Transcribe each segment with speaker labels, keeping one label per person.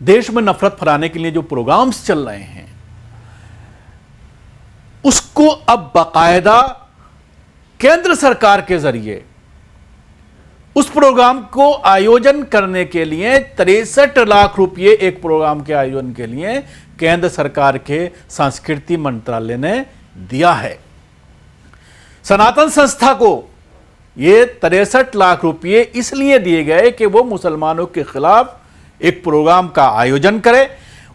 Speaker 1: देश में नफरत फैलाने के लिए जो प्रोग्राम्स चल रहे हैं उसको अब बाकायदा केंद्र सरकार के जरिए उस प्रोग्राम को आयोजन करने के लिए 63 लाख रुपए एक प्रोग्राम के आयोजन के लिए केंद्र सरकार के संस्कृति मंत्रालय ने दिया है। सनातन संस्था को ये 63 लाख रुपए इसलिए दिए गए कि वो मुसलमानों के खिलाफ एक प्रोग्राम का आयोजन करे।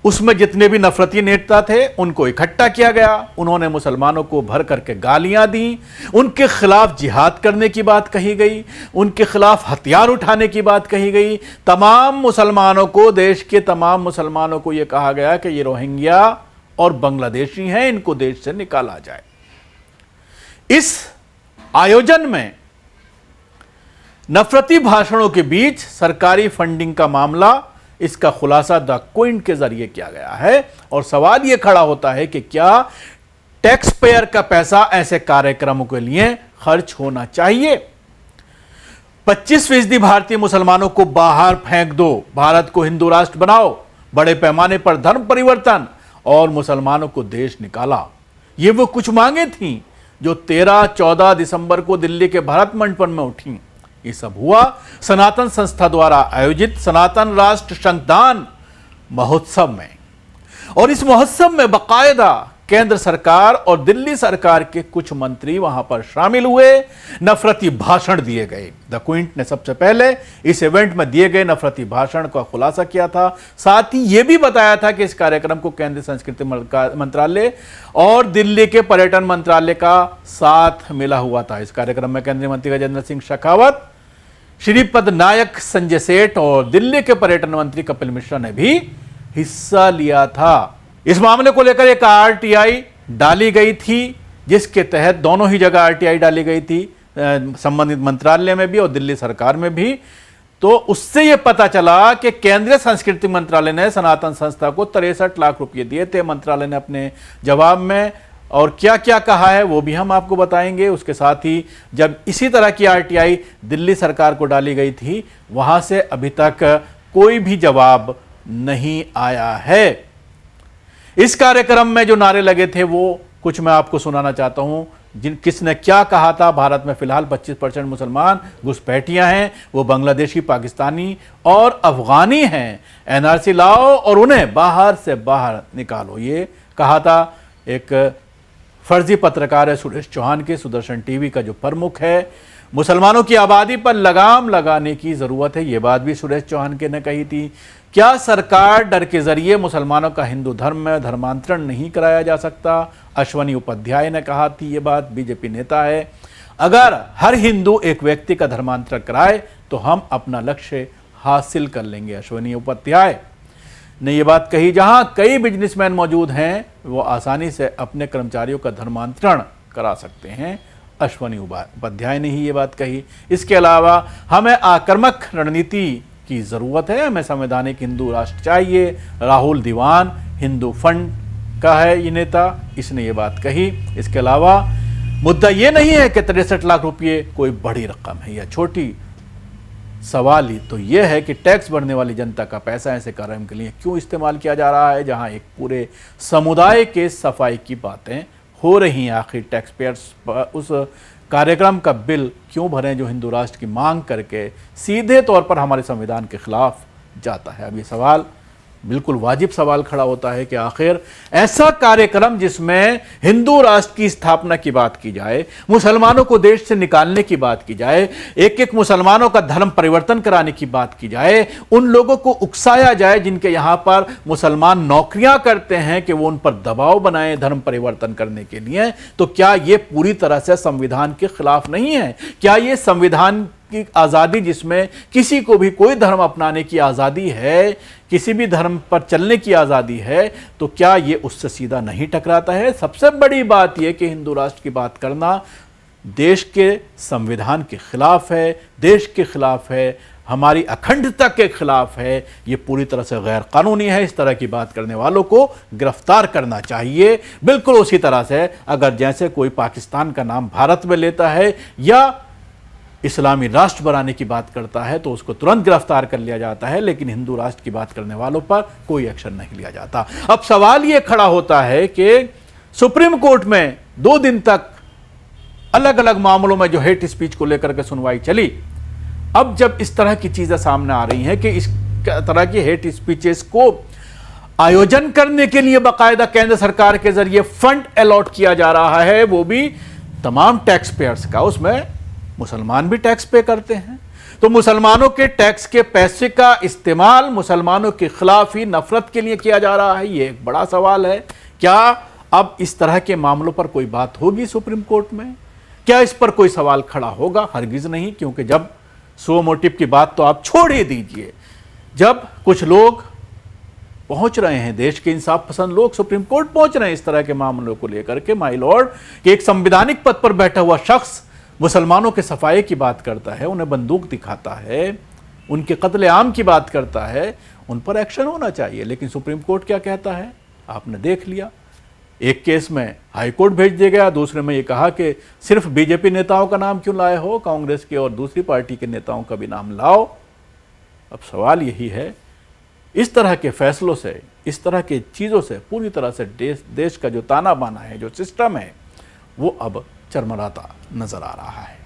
Speaker 1: उसमें जितने भी नफरती नेता थे उनको इकट्ठा किया गया, उन्होंने मुसलमानों को भर करके गालियां दी, उनके खिलाफ जिहाद करने की बात कही गई, उनके खिलाफ हथियार उठाने की बात कही गई। तमाम मुसलमानों को, देश के तमाम मुसलमानों को यह कहा गया कि ये रोहिंग्या और बांग्लादेशी हैं, इनको देश से निकाला जाए। इस आयोजन में नफरती भाषणों के बीच सरकारी फंडिंग का मामला, इसका खुलासा द क्विंट के जरिए किया गया है और सवाल यह खड़ा होता है कि क्या टैक्स पेयर का पैसा ऐसे कार्यक्रमों के लिए खर्च होना चाहिए। 25% भारतीय मुसलमानों को बाहर फेंक दो, भारत को हिंदू राष्ट्र बनाओ, बड़े पैमाने पर धर्म परिवर्तन और मुसलमानों को देश निकाला, ये वो कुछ मांगे थीं जो 13-14 दिसंबर को दिल्ली के भारत मंडप में उठी। ये सब हुआ सनातन संस्था द्वारा आयोजित सनातन राष्ट्र संगदान महोत्सव में, और इस महोत्सव में बाकायदा केंद्र सरकार और दिल्ली सरकार के कुछ मंत्री वहां पर शामिल हुए, नफरती भाषण दिए गए। द क्विंट ने सबसे पहले इस इवेंट में दिए गए नफरती भाषण का खुलासा किया था। साथ ही यह भी बताया था कि इस कार्यक्रम को केंद्रीय संस्कृति मंत्रालय और दिल्ली के पर्यटन मंत्रालय का साथ मिला हुआ था। इस कार्यक्रम में केंद्रीय मंत्री गजेंद्र सिंह शेखावत, श्रीपद नायक संजय सेठ और दिल्ली के पर्यटन मंत्री कपिल मिश्रा ने भी हिस्सा लिया था। इस मामले को लेकर एक आरटीआई डाली गई थी, जिसके तहत दोनों ही जगह आरटीआई डाली गई थी, संबंधित मंत्रालय में भी और दिल्ली सरकार में भी। तो उससे यह पता चला कि केंद्रीय संस्कृति मंत्रालय ने सनातन संस्था को 63 लाख रुपए दिए थे। मंत्रालय ने अपने जवाब में और क्या क्या कहा है वो भी हम आपको बताएंगे। उसके साथ ही जब इसी तरह की आरटीआई दिल्ली सरकार को डाली गई थी, वहां से अभी तक कोई भी जवाब नहीं आया है। इस कार्यक्रम में जो नारे लगे थे वो कुछ मैं आपको सुनाना चाहता हूं। किसने क्या कहा था। भारत में फिलहाल 25% मुसलमान घुसपैठियां हैं, वो बांग्लादेशी, पाकिस्तानी और अफगानी हैं। एनआरसी लाओ और उन्हें बाहर से बाहर निकालो, ये कहा था एक फर्जी पत्रकार है सुरेश चौहान के, सुदर्शन टीवी का जो प्रमुख है। मुसलमानों की आबादी पर लगाम लगाने की जरूरत है, ये बात भी सुरेश चौहान के ने कही थी। क्या सरकार डर के जरिए मुसलमानों का हिंदू धर्म में धर्मांतरण नहीं कराया जा सकता। अश्वनी उपाध्याय ने कहा थी, ये बात बीजेपी नेता है। अगर हर हिंदू एक व्यक्ति का धर्मांतरण कराए तो हम अपना लक्ष्य हासिल कर लेंगे, अश्वनी उपाध्याय ने यह बात कही। जहां कई बिजनेसमैन मौजूद हैं वो आसानी से अपने कर्मचारियों का धर्मांतरण करा सकते हैं, अश्वनी उपाध्याय ने ही ये बात कही। इसके अलावा हमें आक्रामक रणनीति की जरूरत है, हमें संवैधानिक हिंदू राष्ट्र चाहिए। राहुल दीवान हिंदू फंड का है ये नेता, इसने ये बात कही। इसके अलावा मुद्दा ये नहीं है कि 63 लाख रुपये कोई बड़ी रकम है या छोटी, सवाल ही तो यह है कि टैक्स भरने वाली जनता का पैसा ऐसे कार्यक्रम के लिए क्यों इस्तेमाल किया जा रहा है, जहां एक पूरे समुदाय के सफाई की बातें हो रही हैं। आखिर टैक्स पेयर्स उस कार्यक्रम का बिल क्यों भरें जो हिंदू राष्ट्र की मांग करके सीधे तौर पर हमारे संविधान के खिलाफ जाता है। अब ये सवाल बिल्कुल वाजिब सवाल खड़ा होता है कि आखिर ऐसा कार्यक्रम जिसमें हिंदू राष्ट्र की स्थापना की बात की जाए, मुसलमानों को देश से निकालने की बात की जाए, एक एक मुसलमानों का धर्म परिवर्तन कराने की बात की जाए, उन लोगों को उकसाया जाए जिनके यहां पर मुसलमान नौकरियां करते हैं कि वो उन पर दबाव बनाएं धर्म परिवर्तन करने के लिए, तो क्या ये पूरी तरह से संविधान के खिलाफ नहीं है? क्या ये संविधान की आज़ादी जिसमें किसी को भी कोई धर्म अपनाने की आज़ादी है, किसी भी धर्म पर चलने की आज़ादी है, तो क्या ये उससे सीधा नहीं टकराता है? सबसे बड़ी बात यह कि हिंदू राष्ट्र की बात करना देश के संविधान के खिलाफ है, देश के खिलाफ है, हमारी अखंडता के खिलाफ है, ये पूरी तरह से गैर कानूनी है। इस तरह की बात करने वालों को गिरफ्तार करना चाहिए। बिल्कुल उसी तरह से अगर जैसे कोई पाकिस्तान का नाम भारत में लेता है या इस्लामी राष्ट्र बनाने की बात करता है तो उसको तुरंत गिरफ्तार कर लिया जाता है, लेकिन हिंदू राष्ट्र की बात करने वालों पर कोई एक्शन नहीं लिया जाता। अब सवाल यह खड़ा होता है कि सुप्रीम कोर्ट में 2 दिन तक अलग अलग मामलों में जो हेट स्पीच को लेकर के सुनवाई चली, अब जब इस तरह की चीजें सामने आ रही हैं कि इस तरह की हेट स्पीचेस को आयोजन करने के लिए बाकायदा केंद्र सरकार के जरिए फंड अलॉट किया जा रहा है, वो भी तमाम टैक्स पेयर्स का, उसमें मुसलमान भी टैक्स पे करते हैं, तो मुसलमानों के टैक्स के पैसे का इस्तेमाल मुसलमानों के खिलाफ ही नफरत के लिए किया जा रहा है। ये एक बड़ा सवाल है। क्या अब इस तरह के मामलों पर कोई बात होगी सुप्रीम कोर्ट में? क्या इस पर कोई सवाल खड़ा होगा? हरगिज नहीं, क्योंकि जब सो मोटिव की बात तो आप छोड़ ही दीजिए, जब कुछ लोग पहुंच रहे हैं, देश के इंसाफ पसंद लोग सुप्रीम कोर्ट पहुंच रहे हैं इस तरह के मामलों को लेकर के, माय लॉर्ड, कि एक संवैधानिक पद पर बैठा हुआ शख्स मुसलमानों के सफाई की बात करता है, उन्हें बंदूक दिखाता है, उनके कत्लेआम की बात करता है, उन पर एक्शन होना चाहिए। लेकिन सुप्रीम कोर्ट क्या कहता है आपने देख लिया। एक केस में हाई कोर्ट भेज दिया गया, दूसरे में ये कहा कि सिर्फ बीजेपी नेताओं का नाम क्यों लाए हो, कांग्रेस के और दूसरी पार्टी के नेताओं का भी नाम लाओ। अब सवाल यही है, इस तरह के फैसलों से, इस तरह के चीज़ों से पूरी तरह से देश का जो ताना बाना है, जो सिस्टम है, वो अब चरमराता नजर आ रहा है।